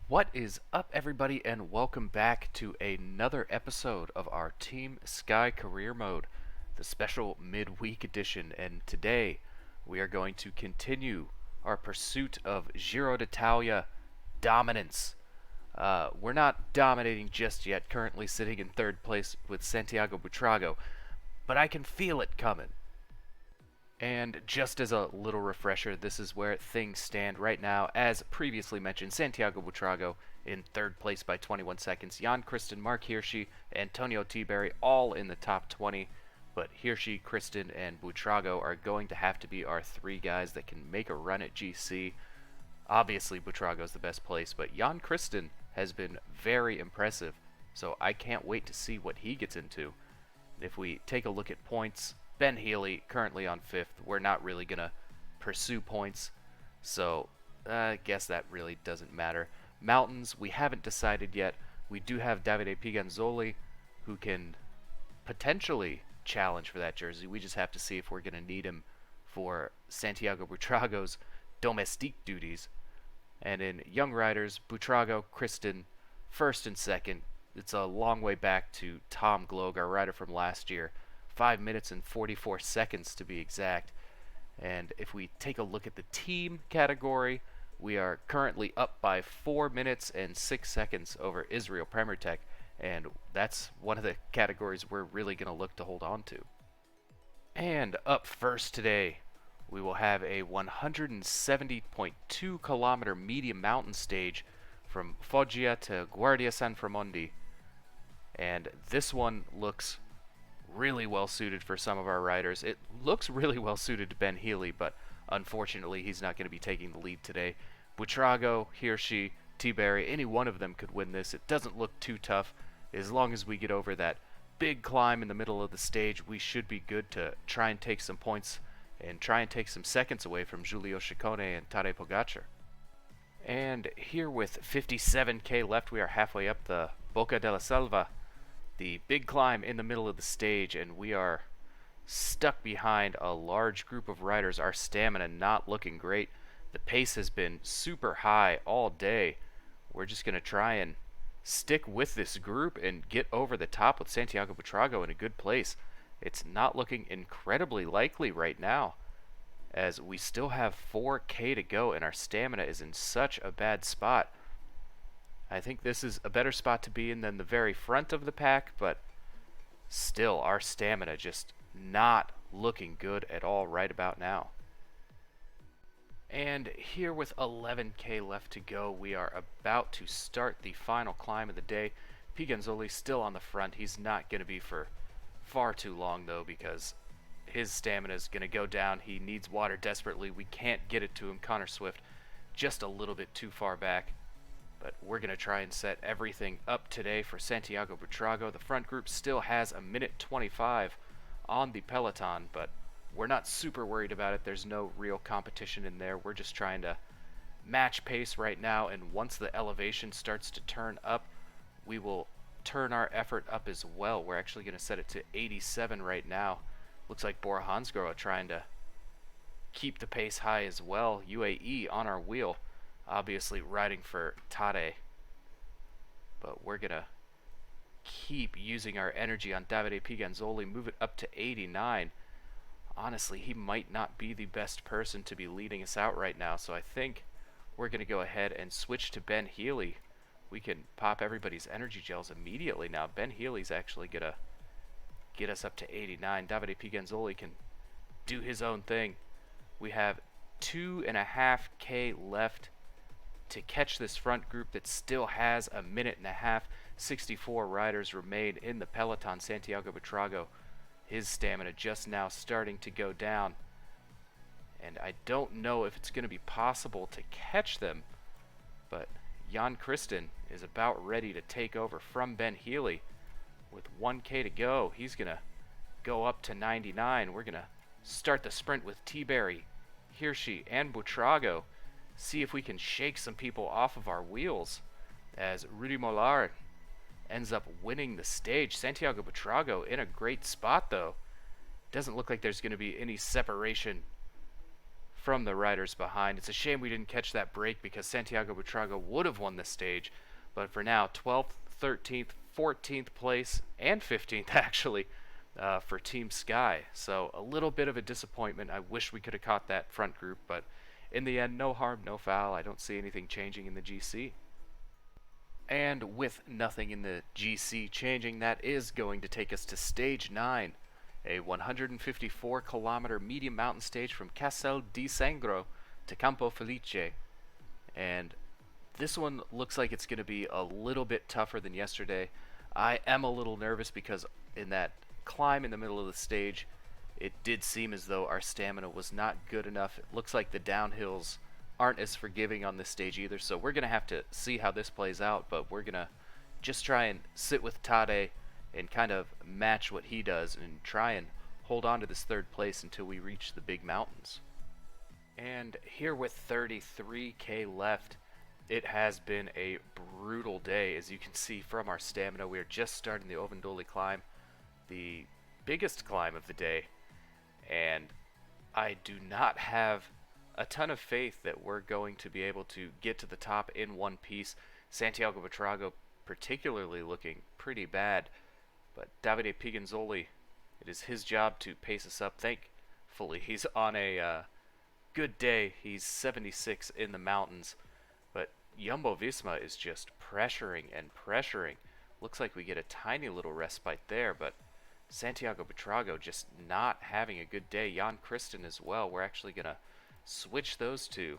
What is up, everybody, and welcome back to another episode of our Team Sky Career Mode, the special midweek edition. And today we are going to continue our pursuit of Giro d'Italia dominance. We're not dominating just yet, currently sitting in third place with Santiago Buitrago, but I can feel it coming. And just as a little refresher, this is where things stand right now. As previously mentioned, Santiago Buitrago in third place by 21 seconds. Jan Kristen, Mark Hirschi, Antonio Tiberi all in the top 20. But Hirschi, Kristen, and Buitrago are going to have to be our three guys that can make a run at GC. Obviously, Buitrago's the best place, but Jan Kristen has been very impressive. So I can't wait to see what he gets into. If we take a look at points, Ben Healy currently on 5th. We're not really going to pursue points, so I guess that really doesn't matter. Mountains, we haven't decided yet. We do have Davide Piganzoli, who can potentially challenge for that jersey. We just have to see if we're going to need him for Santiago Buitrago's domestique duties. And in Young Riders, Buitrago, Kristen, first and second. It's a long way back to Tom Gloag, our rider from last year. 5 minutes and 44 seconds to be exact. And if we take a look at the team category, we are currently up by 4 minutes and 6 seconds over Israel Premier Tech, and that's one of the categories we're really going to look to hold on to. And up first today, we will have a 170.2 kilometer medium mountain stage from Foggia to Guardia San Framondi. And this one looks really well suited for some of our riders. It looks really well suited to Ben Healy, but unfortunately he's not going to be taking the lead today. Buitrago, Hirschi, Tiberi, any one of them could win this. It doesn't look too tough. As long as we get over that big climb in the middle of the stage, we should be good to try and take some points and try and take some seconds away from Giulio Ciccone and Tadej Pogacar. And here with 57k left, we are halfway up the Boca della Selva, the big climb in the middle of the stage, and we are stuck behind a large group of riders. Our stamina not looking great. The pace has been super high all day. We're just going to try and stick with this group and get over the top with Santiago Buitrago in a good place. It's not looking incredibly likely right now, as we still have 4k to go and our stamina is in such a bad spot. I think this is a better spot to be in than the very front of the pack, but still, our stamina just not looking good at all right about now. And here with 11k left to go, we are about to start the final climb of the day. Piganzoli still on the front. He's not going to be for far too long, though, because his stamina is going to go down. He needs water desperately. We can't get it to him. Connor Swift just a little bit too far back. But we're going to try and set everything up today for Santiago Buitrago. The front group still has a minute 25 on the peloton, but we're not super worried about it. There's no real competition in there. We're just trying to match pace right now, and once the elevation starts to turn up, we will turn our effort up as well. We're actually going to set it to 87 right now. Looks like Bora Hansgrohe trying to keep the pace high as well. UAE on our wheel, obviously riding for Tadej, but we're gonna keep using our energy on Davide Piganzoli, move it up to 89. Honestly, he might not be the best person to be leading us out right now, so I think we're gonna go ahead and switch to Ben Healy. We can pop everybody's energy gels immediately now. Ben Healy's actually gonna get us up to 89. Davide Piganzoli can do his own thing. We have 2.5k left to catch this front group that still has a minute and a half. 64 riders remain in the peloton. Santiago Buitrago, his stamina just now starting to go down, and I don't know if it's going to be possible to catch them, but Jan Kristen is about ready to take over from Ben Healy. With 1k to go, he's going to go up to 99. We're going to start the sprint with Tiberi, Hirschi, and Buitrago. See if we can shake some people off of our wheels, as Rudy Mollard ends up winning the stage. Santiago Buitrago in a great spot, though. Doesn't look like there's going to be any separation from the riders behind. It's a shame we didn't catch that break because Santiago Buitrago would have won this stage. But for now, 12th, 13th, 14th place, and 15th actually for Team Sky. So a little bit of a disappointment. I wish we could have caught that front group, but in the end, no harm, no foul. I don't see anything changing in the GC. And with nothing in the GC changing, that is going to take us to Stage 9, a 154-kilometer medium mountain stage from Castel di Sangro to Campo Felice. And this one looks like it's going to be a little bit tougher than yesterday. I am a little nervous because in that climb in the middle of the stage, it did seem as though our stamina was not good enough. It looks like the downhills aren't as forgiving on this stage either, so we're going to have to see how this plays out, but we're going to just try and sit with Tade and kind of match what he does and try and hold on to this third place until we reach the big mountains. And here with 33k left, it has been a brutal day. As you can see from our stamina, we are just starting the Ovendoli climb, the biggest climb of the day, and I do not have a ton of faith that we're going to be able to get to the top in one piece. Santiago Buitrago particularly looking pretty bad, but Davide Piganzoli, it is his job to pace us up. Thankfully, he's on a good day. He's 76 in the mountains, but Jumbo-Visma is just pressuring and pressuring. Looks like we get a tiny little respite there, but Santiago Buitrago just not having a good day. Jan Kristen as well. We're actually going to switch those two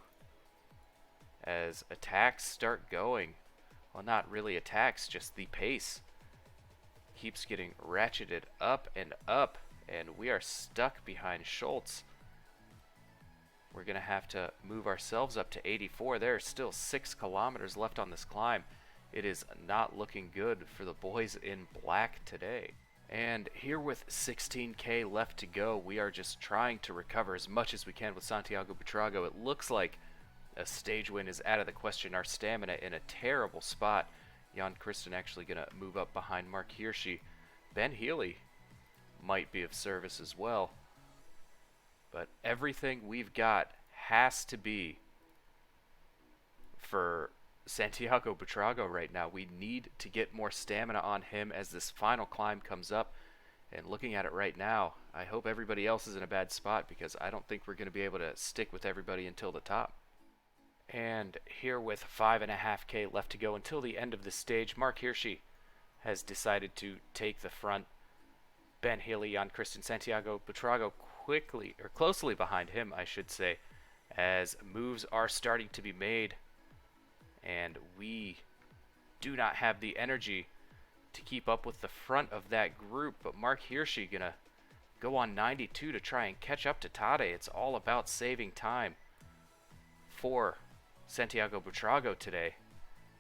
as attacks start going. Well, not really attacks, just the pace keeps getting ratcheted up, and we are stuck behind Schultz. We're going to have to move ourselves up to 84. There are still 6 kilometers left on this climb. It is not looking good for the boys in black today. And here with 16k left to go, we are just trying to recover as much as we can with Santiago Buitrago. It looks like a stage win is out of the question. Our stamina in a terrible spot. Jan Kristen actually going to move up behind Mark Hirschi. Ben Healy might be of service as well. But everything we've got has to be for Santiago Buitrago right now. We need to get more stamina on him as this final climb comes up. And looking at it right now, I hope everybody else is in a bad spot because I don't think we're going to be able to stick with everybody until the top. And here with 5.5k left to go until the end of the stage, Mark Hirschi has decided to take the front. Ben Healy, Jan Kristen, Santiago Buitrago closely behind him, I should say, as moves are starting to be made. And we do not have the energy to keep up with the front of that group, but Mark Hirschi gonna go on 92 to try and catch up to Tade. It's all about saving time for Santiago Buitrago today,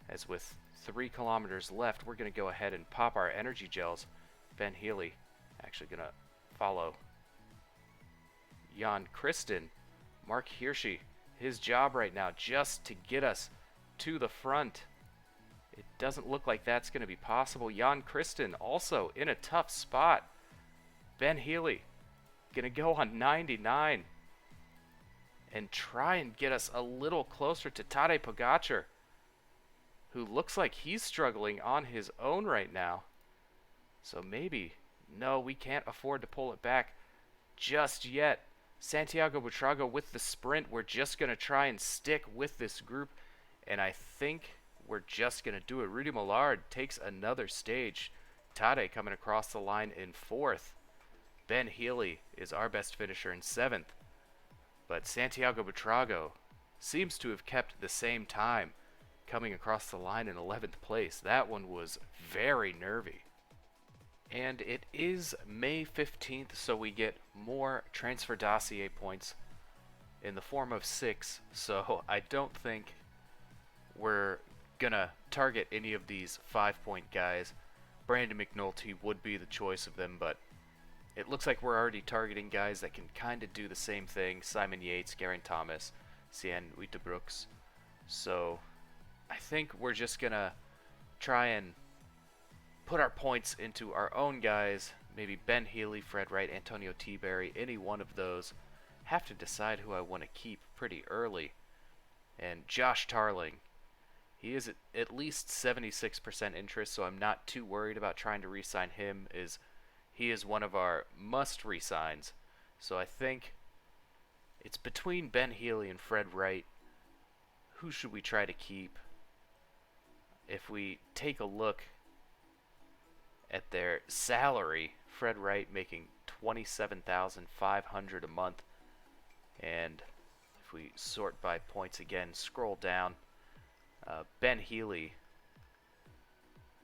as with 3 kilometers left, we're gonna go ahead and pop our energy gels. Ben Healy actually gonna follow Jan Kristen. Mark Hirschi, his job right now just to get us to the front. It doesn't look like that's going to be possible. Jan Kristen also in a tough spot. Ben Healy going to go on 99 and try and get us a little closer to Tadej Pogacar, who looks like he's struggling on his own right now. So maybe, no, we can't afford to pull it back just yet. Santiago Buitrago with the sprint. We're just going to try and stick with this group. And I think we're just going to do it. Rudy Millard takes another stage. Tade coming across the line in 4th. Ben Healy is our best finisher in 7th. But Santiago Buitrago seems to have kept the same time, coming across the line in 11th place. That one was very nervy. And it is May 15th, so we get more transfer dossier points in the form of 6. So I don't think we're gonna target any of these 5-point guys. Brandon McNulty would be the choice of them, but it looks like we're already targeting guys that can kind of do the same thing. Simon Yates, Geraint Thomas, Cian Uiterbrooks. So I think we're just gonna try and put our points into our own guys. Maybe Ben Healy, Fred Wright, Antonio T. Berry, any one of those have to decide who I want to keep pretty early. And Josh Tarling, he is at least 76% interest, so I'm not too worried about trying to re-sign him. He is one of our must re-signs. So I think it's between Ben Healy and Fred Wright. Who should we try to keep? If we take a look at their salary, Fred Wright making $27,500 a month, and if we sort by points again, scroll down, Ben Healy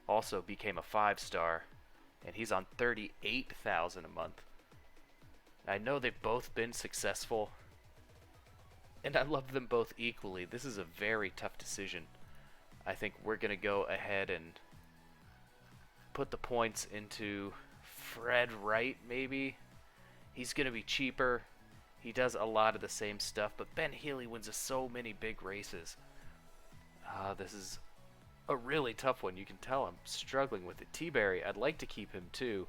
also became a 5-star, and he's on $38,000 a month. I know they've both been successful, and I love them both equally. This is a very tough decision. I think we're going to go ahead and put the points into Fred Wright, maybe. He's going to be cheaper. He does a lot of the same stuff, but Ben Healy wins so many big races. This is a really tough one. You can tell I'm struggling with it. T-Berry, I'd like to keep him too.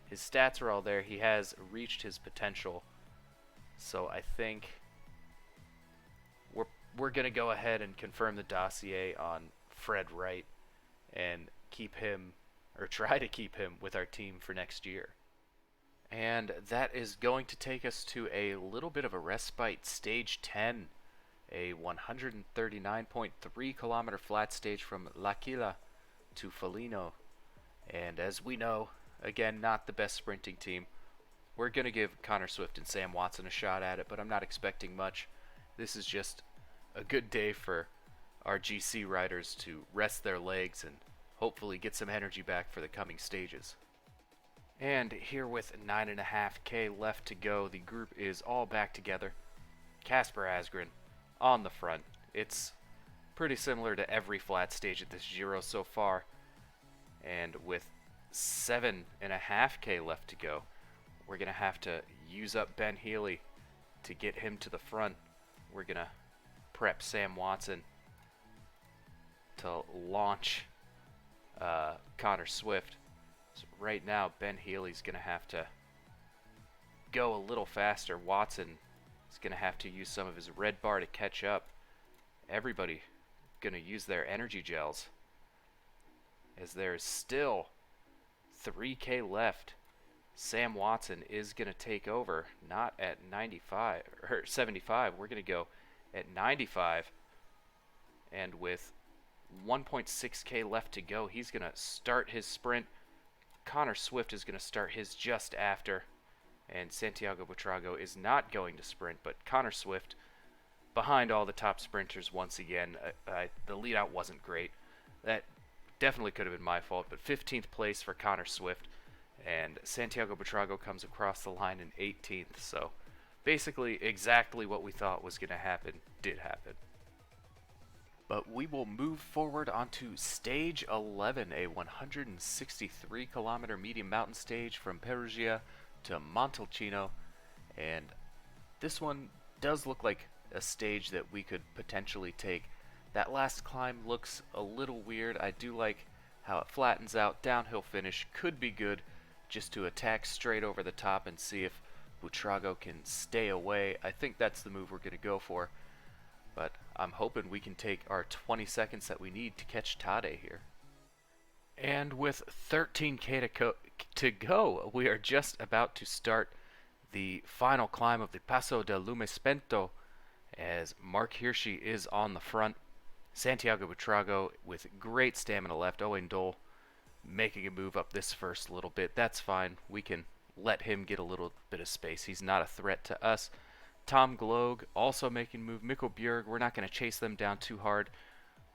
His stats are all there. He has reached his potential. So I think we're going to go ahead and confirm the dossier on Fred Wright and keep him, or try to keep him, with our team for next year. And that is going to take us to a little bit of a respite. Stage 10, a 139.3 kilometer flat stage from L'Aquila to Foligno. And as we know, again, not the best sprinting team. We're going to give Connor Swift and Sam Watson a shot at it, but I'm not expecting much. This is just a good day for our GC riders to rest their legs and hopefully get some energy back for the coming stages. And here with 9.5K left to go, the group is all back together. Casper Asgreen on the front. It's pretty similar to every flat stage at this Giro so far. And with 7.5K left to go, we're going to have to use up Ben Healy to get him to the front. We're going to prep Sam Watson to launch Connor Swift. So right now, Ben Healy's going to have to go a little faster. Watson is going to have to use some of his red bar to catch up. Everybody going to use their energy gels, as there's still 3K left. Sam Watson is going to take over, not at 95 or 75. We're going to go at 95, and with 1.6K left to go, he's going to start his sprint. Connor Swift is going to start his just after, and Santiago Buitrago is not going to sprint, but Connor Swift behind all the top sprinters once again. The lead out wasn't great. That definitely could have been my fault, but 15th place for Connor Swift, and Santiago Buitrago comes across the line in 18th. So basically exactly what we thought was going to happen did happen. But we will move forward onto stage 11, a 163 kilometer medium mountain stage from Perugia to Montalcino. And this one does look like a stage that we could potentially take. That last climb looks a little weird. I do like how it flattens out. Downhill finish could be good, just to attack straight over the top and see if Buitrago can stay away. I think that's the move we're going to go for. But I'm hoping we can take our 20 seconds that we need to catch Tadej here. And with 13K to go, we are just about to start the final climb of the Passo del Lume Spento, as Mark Hirschi is on the front. Santiago Buitrago with great stamina left. Owain Dole making a move up this first little bit. That's fine. We can let him get a little bit of space. He's not a threat to us. Tom Gloag also making a move. Mikkel Bjerg, we're not going to chase them down too hard.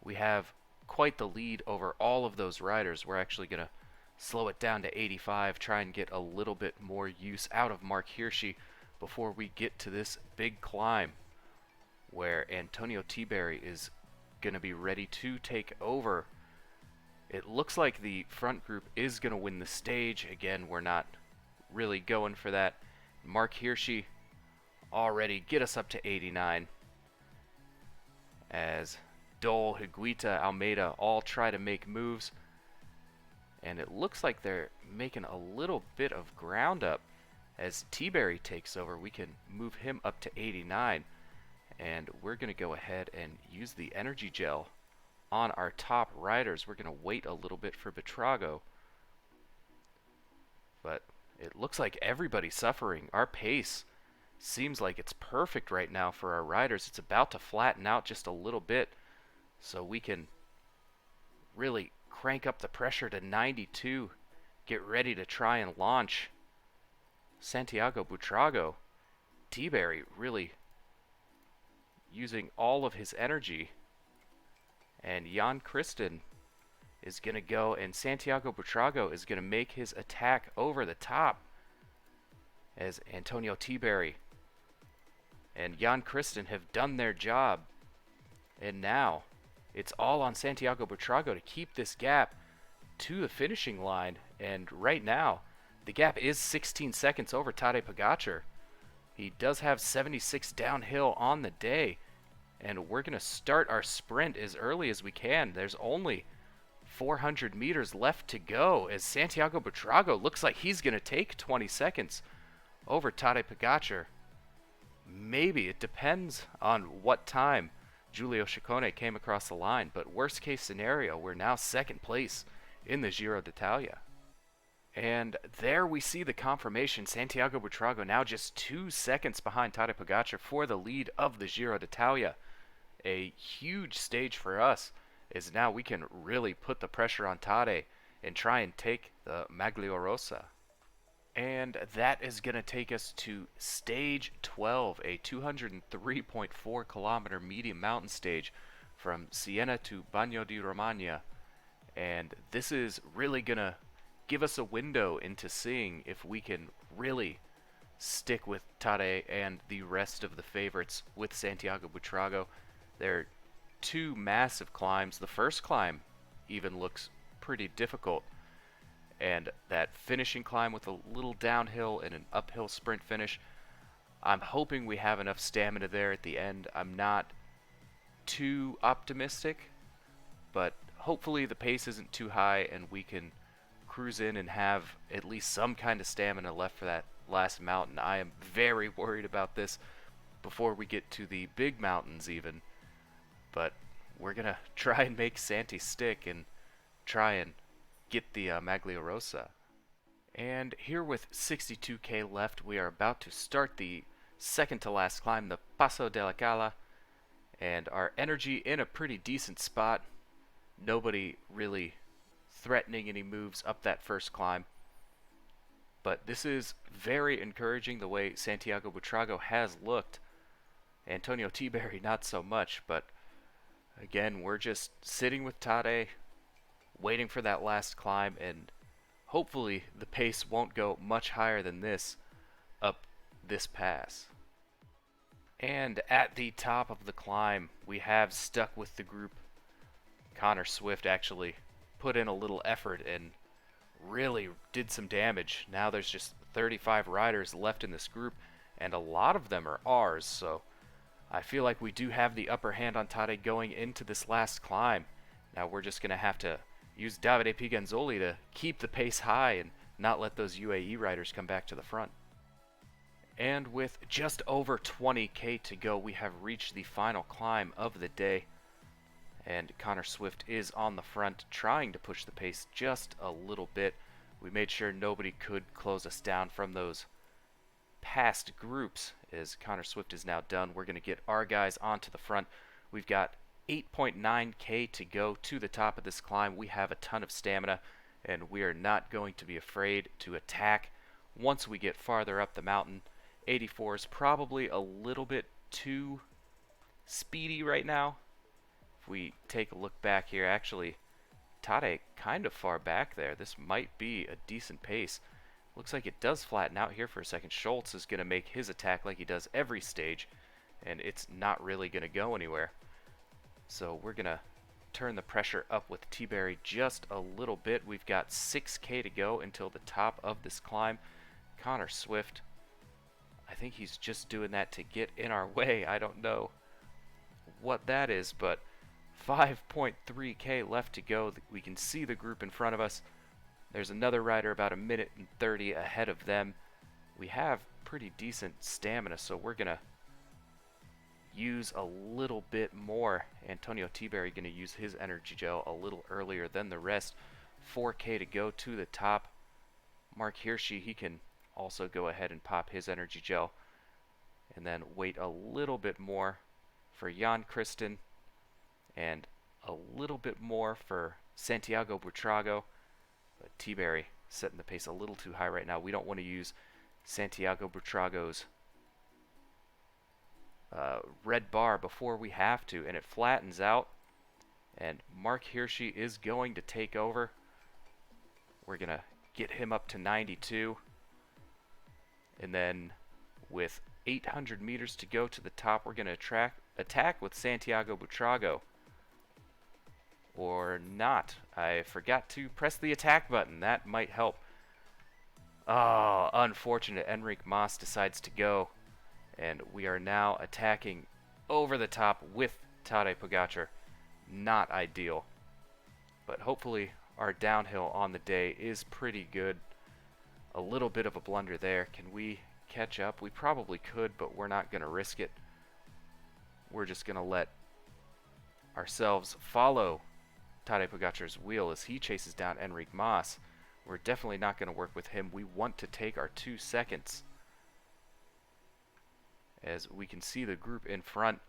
We have quite the lead over all of those riders. We're actually going to slow it down to 85, try and get a little bit more use out of Mark Hirschi before we get to this big climb where Antonio T-Berry is going to be ready to take over. It looks like the front group is going to win the stage. Again, we're not really going for that. Mark Hirschi already get us up to 89, as Dole, Higuita, Almeida all try to make moves, and it looks like they're making a little bit of ground up As T-Berry takes over, we can move him up to 89. And we're going to go ahead and use the energy gel on our top riders. We're going to wait a little bit for Betrago. But it looks like everybody's suffering. Our pace seems like it's perfect right now for our riders. It's about to flatten out just a little bit so we can really crank up the pressure to 92. Get ready to try and launch Santiago Buitrago. T-Berry really using all of his energy. And Jan Kristen is going to go, and Santiago Buitrago is going to make his attack over the top as Antonio T-Berry and Jan Kristen have done their job. And now it's all on Santiago Buitrago to keep this gap to the finishing line. And right now, the gap is 16 seconds over Tadej Pogacar. He does have 76 downhill on the day. And we're going to start our sprint as early as we can. There's only 400 meters left to go as Santiago Buitrago looks like he's going to take 20 seconds over Tadej Pogacar. Maybe. It depends on what time Giulio Ciccone came across the line. But worst case scenario, we're now second place in the Giro d'Italia. And there we see the confirmation. Santiago Buitrago now just 2 seconds behind Tadej Pogacar for the lead of the Giro d'Italia. A huge stage for us, as now we can really put the pressure on Tadej and try and take the Maglia Rosa. And that is going to take us to stage 12, a 203.4 kilometer medium mountain stage from Siena to Bagno di Romagna. And this is really going to give us a window into seeing if we can really stick with Tadej and the rest of the favorites with Santiago Buitrago. There are two massive climbs. The first climb even looks pretty difficult. And that finishing climb with a little downhill and an uphill sprint finish, I'm hoping we have enough stamina there at the end. I'm not too optimistic, but hopefully the pace isn't too high and we can cruise in and have at least some kind of stamina left for that last mountain. I am very worried about this before we get to the big mountains even. But we're going to try and make Santi stick and try and get the Maglia Rosa. And here with 62k left, we are about to start the second to last climb, the Passo della Cala. And our energy in a pretty decent spot. Nobody really threatening any moves up that first climb. But this is very encouraging the way Santiago Buitrago has looked. Antonio T-Berry not so much, but again, we're just sitting with Tadej, waiting for that last climb, and hopefully the pace won't go much higher than this up this pass. And at the top of the climb, we have stuck with the group. Connor Swift actually put in a little effort and really did some damage. Now there's just 35 riders left in this group, and a lot of them are ours, so I feel like we do have the upper hand on Tadej going into this last climb. Now we're just going to have to use Davide Pigenzoli to keep the pace high and not let those UAE riders come back to the front. And with just over 20k to go, we have reached the final climb of the day. And Connor Swift is on the front, trying to push the pace just a little bit. We made sure nobody could close us down from those past groups. As Connor Swift is now done, we're going to get our guys onto the front. We've got 8.9k to go to the top of this climb. We have a ton of stamina, and we are not going to be afraid to attack once we get farther up the mountain. 84 is probably a little bit too speedy right now. If we take a look back here, actually, Tadej kind of far back there. This might be a decent pace. Looks like it does flatten out here for a second. Schultz is going to make his attack like he does every stage, and it's not really going to go anywhere. So we're going to turn the pressure up with T-Berry just a little bit. We've got 6k to go until the top of this climb. Connor Swift, I think he's just doing that to get in our way. I don't know what that is, but 5.3k left to go. We can see the group in front of us. There's another rider about a minute and 30 ahead of them. we have pretty decent stamina, so we're going to use a little bit more. Antonio Tiberi going to use his energy gel a little earlier than the rest. 4K to go to the top. Mark Hirschi, he can also go ahead and pop his energy gel, and then wait a little bit more for Jan Kristen, and a little bit more for Santiago Buitrago. But Tiberi setting the pace a little too high right now. We don't want to use Santiago Buitrago's red bar before we have to, and it flattens out, and Mark Hirschi is going to take over. We're going to get him up to 92, and then with 800 meters to go to the top, we're going to attack with Santiago Buitrago. Or not. I forgot to press the attack button. That might help. Oh, unfortunate. Enric Mas decides to go, and we are now attacking over the top with Tadej Pogacar. Not ideal, but hopefully our downhill on the day is pretty good. A little bit of a blunder there. Can we catch up? We probably could, but we're not going to risk it. We're just going to let ourselves follow Tadej Pogacar's wheel as he chases down Enric Mas. We're definitely not going to work with him. We want to take our 2 seconds. As we can see the group in front,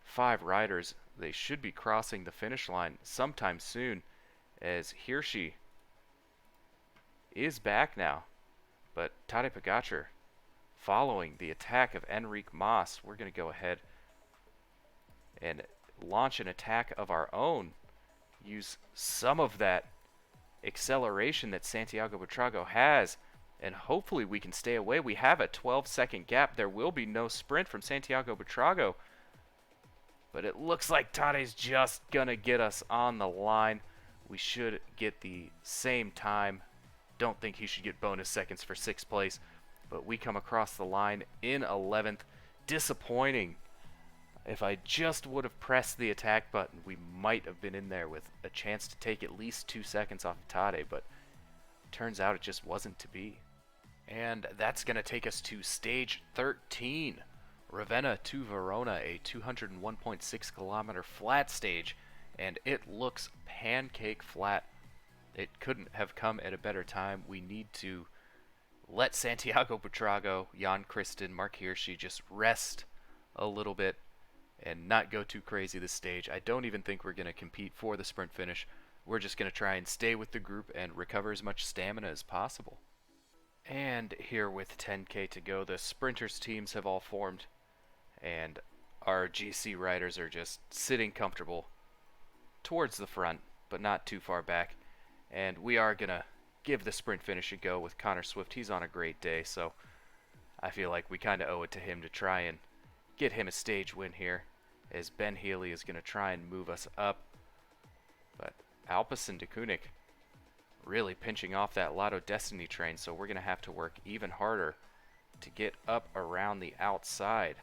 5 riders, they should be crossing the finish line sometime soon, as Hirschi is back now. But Tadej Pogacar, following the attack of Enric Mas, we're going to go ahead and launch an attack of our own. Use some of that acceleration that Santiago Buitrago has, and hopefully we can stay away. We have a 12-second gap. There will be no sprint from Santiago Buitrago, but it looks like Tadej's just gonna get us on the line. We should get the same time. Don't think he should get bonus seconds for 6th place, but we come across the line in 11th. Disappointing. If I just would have pressed the attack button, we might have been in there with a chance to take at least 2 seconds off of Tadej, but turns out it just wasn't to be. And that's going to take us to stage 13, Ravenna to Verona, a 201.6 kilometer flat stage, and it looks pancake flat. It couldn't have come at a better time. We need to let Santiago Buitrago, Jan Kristen, Mark Hirschi just rest a little bit and not go too crazy this stage. I don't even think we're going to compete for the sprint finish. We're just going to try and stay with the group and recover as much stamina as possible. And here with 10K to go, the sprinters teams have all formed, and our GC riders are just sitting comfortable towards the front, but not too far back. And we are going to give the sprint finish a go with Connor Swift. He's on a great day, so I feel like we kind of owe it to him to try and get him a stage win here, as Ben Healy is going to try and move us up. But Alpecin Deceuninck really pinching off that Lotto Destiny train, so we're going to have to work even harder to get up around the outside.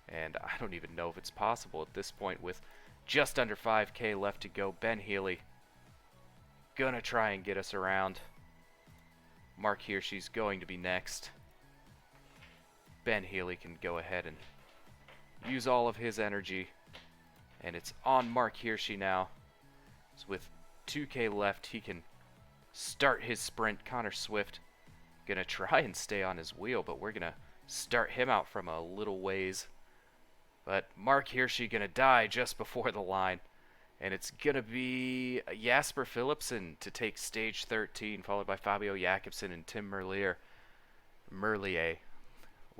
And I don't even know if it's possible at this point with just under 5K left to go. Ben Healy gonna try and get us around. Mark Hirschi's going to be next. Ben Healy can go ahead and use all of his energy, and it's on Mark Hirschi now. So with 2K left, he can start his sprint. Connor Swift gonna try and stay on his wheel, but we're gonna start him out from a little ways. But Mark Hirschi gonna die just before the line, and it's gonna be Jasper Philipsen to take stage 13, followed by Fabio Jakobsen and Tim Merlier.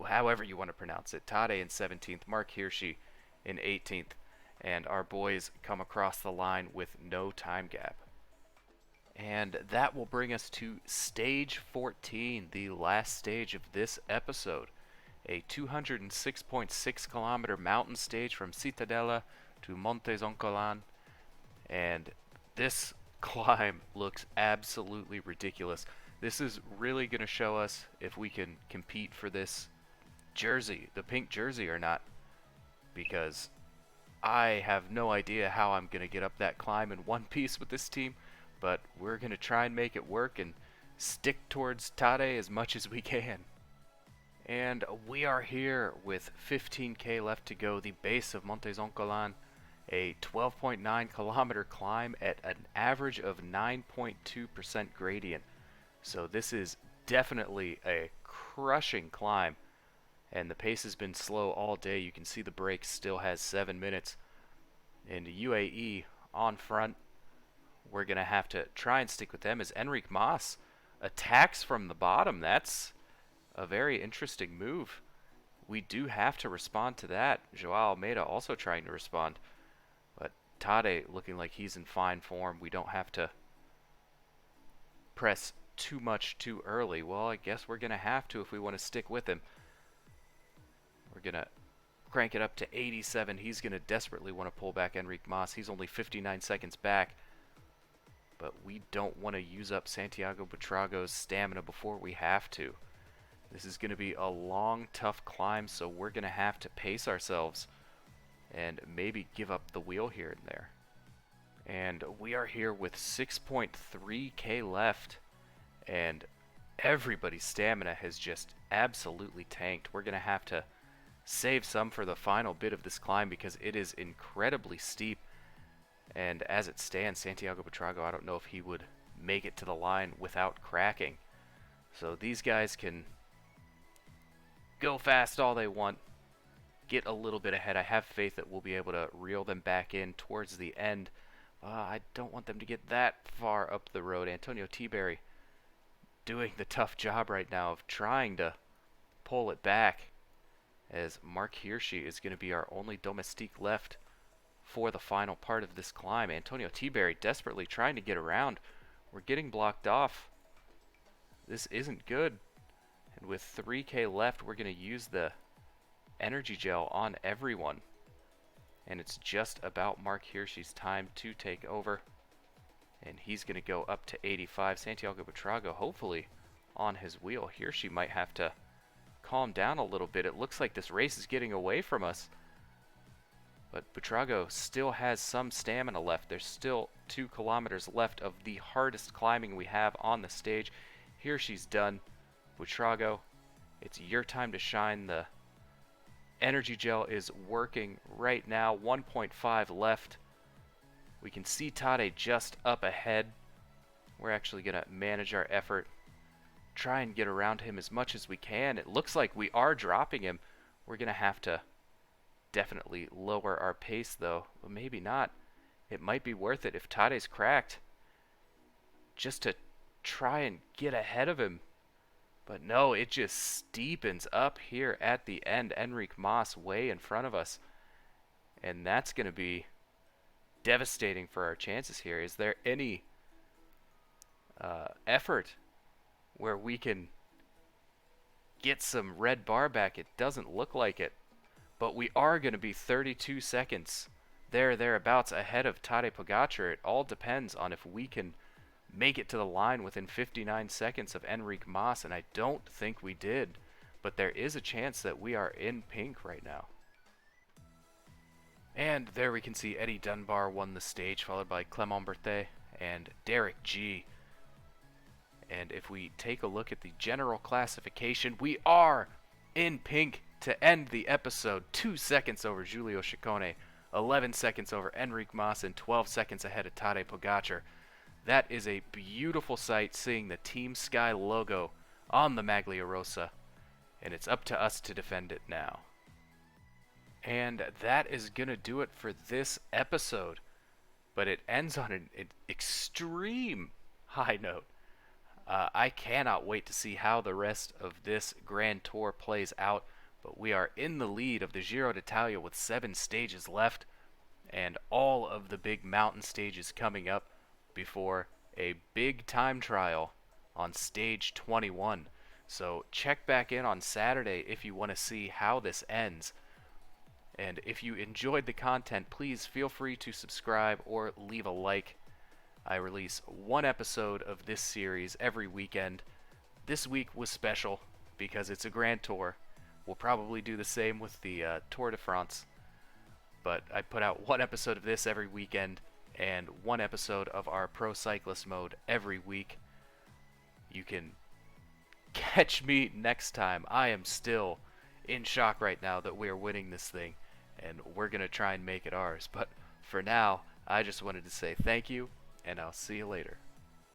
However you want to pronounce it. Tadej in 17th, Mark Hirschi in 18th, and our boys come across the line with no time gap. And that will bring us to stage 14, the last stage of this episode. A 206.6 kilometer mountain stage from Cittadella to Monte Zoncolan, and this climb looks absolutely ridiculous. This is really going to show us if we can compete for this jersey, the pink jersey, or not, because I have no idea how I'm going to get up that climb in one piece with this team, but we're going to try and make it work and stick towards Tade as much as we can. And we are here with 15k left to go, the base of Monte Zoncolan, a 12.9 kilometer climb at an average of 9.2% gradient. So this is definitely a crushing climb, and the pace has been slow all day. You can see the break still has 7 minutes. And UAE on front, we're going to have to try and stick with them as Enric Mas attacks from the bottom. That's a very interesting move. We do have to respond to that. Joao Almeida also trying to respond. But Tade looking like he's in fine form. We don't have to press too much too early. Well, I guess we're going to have to if we want to stick with him. We're going to crank it up to 87. He's going to desperately want to pull back Enric Mas. He's only 59 seconds back. But we don't want to use up Santiago Buitrago's stamina before we have to. This is going to be a long, tough climb, so we're going to have to pace ourselves and maybe give up the wheel here and there. And we are here with 6.3k left, and everybody's stamina has just absolutely tanked. We're going to have to save some for the final bit of this climb because it is incredibly steep. And as it stands, Santiago Buitrago, I don't know if he would make it to the line without cracking. So these guys can go fast all they want, get a little bit ahead. I have faith that we'll be able to reel them back in towards the end. I don't want them to get that far up the road. Antonio Tiberi doing the tough job right now of trying to pull it back, as Mark Hirschi is going to be our only domestique left for the final part of this climb. Antonio Tiberi desperately trying to get around. We're getting blocked off. This isn't good. And with 3k left, we're going to use the energy gel on everyone. And it's just about Mark Hirschi's time to take over. And he's going to go up to 85. Santiago Buitrago hopefully on his wheel. Hirschi might have to calm down a little bit. It looks like this race is getting away from us. But Buitrago still has some stamina left. There's still 2 kilometers left of the hardest climbing we have on the stage. Hirschi's done. Buitrago, it's your time to shine. The energy gel is working right now. 1.5 left. We can see Tade just up ahead. We're actually going to manage our effort, try and get around him as much as we can. It looks like we are dropping him. We're going to have to definitely lower our pace though, but maybe not. It might be worth it if Tade's cracked, just to try and get ahead of him. But no, it just steepens up here at the end. Enric Mas way in front of us. And that's going to be devastating for our chances here. Is there any effort where we can get some red bar back? It doesn't look like it. But we are going to be 32 seconds thereabouts ahead of Tadej Pogačar. It all depends on if we can make it to the line within 59 seconds of Enric Mas, and I don't think we did. But there is a chance that we are in pink right now. And there we can see Eddie Dunbar won the stage, followed by Clement Berthet and Derek G. And if we take a look at the general classification, we are in pink to end the episode. 2 seconds over Giulio Ciccone, 11 seconds over Enric Mas, and 12 seconds ahead of Tadej Pogačar. That is a beautiful sight, seeing the Team Sky logo on the Maglia Rosa, and it's up to us to defend it now. And that is going to do it for this episode, but it ends on an extreme high note. I cannot wait to see how the rest of this Grand Tour plays out, but we are in the lead of the Giro d'Italia with 7 stages left, and all of the big mountain stages coming up before a big time trial on stage 21. So check back in on Saturday if you want to see how this ends. And if you enjoyed the content, please feel free to subscribe or leave a like. I release 1 episode of this series every weekend. This week was special because it's a Grand Tour. We'll probably do the same with the Tour de France. But I put out 1 episode of this every weekend and 1 episode of our Pro Cyclist mode every week. you can catch me next time. I am still in shock right now that we are winning this thing, and we're going to try and make it ours. But for now, I just wanted to say thank you, and I'll see you later.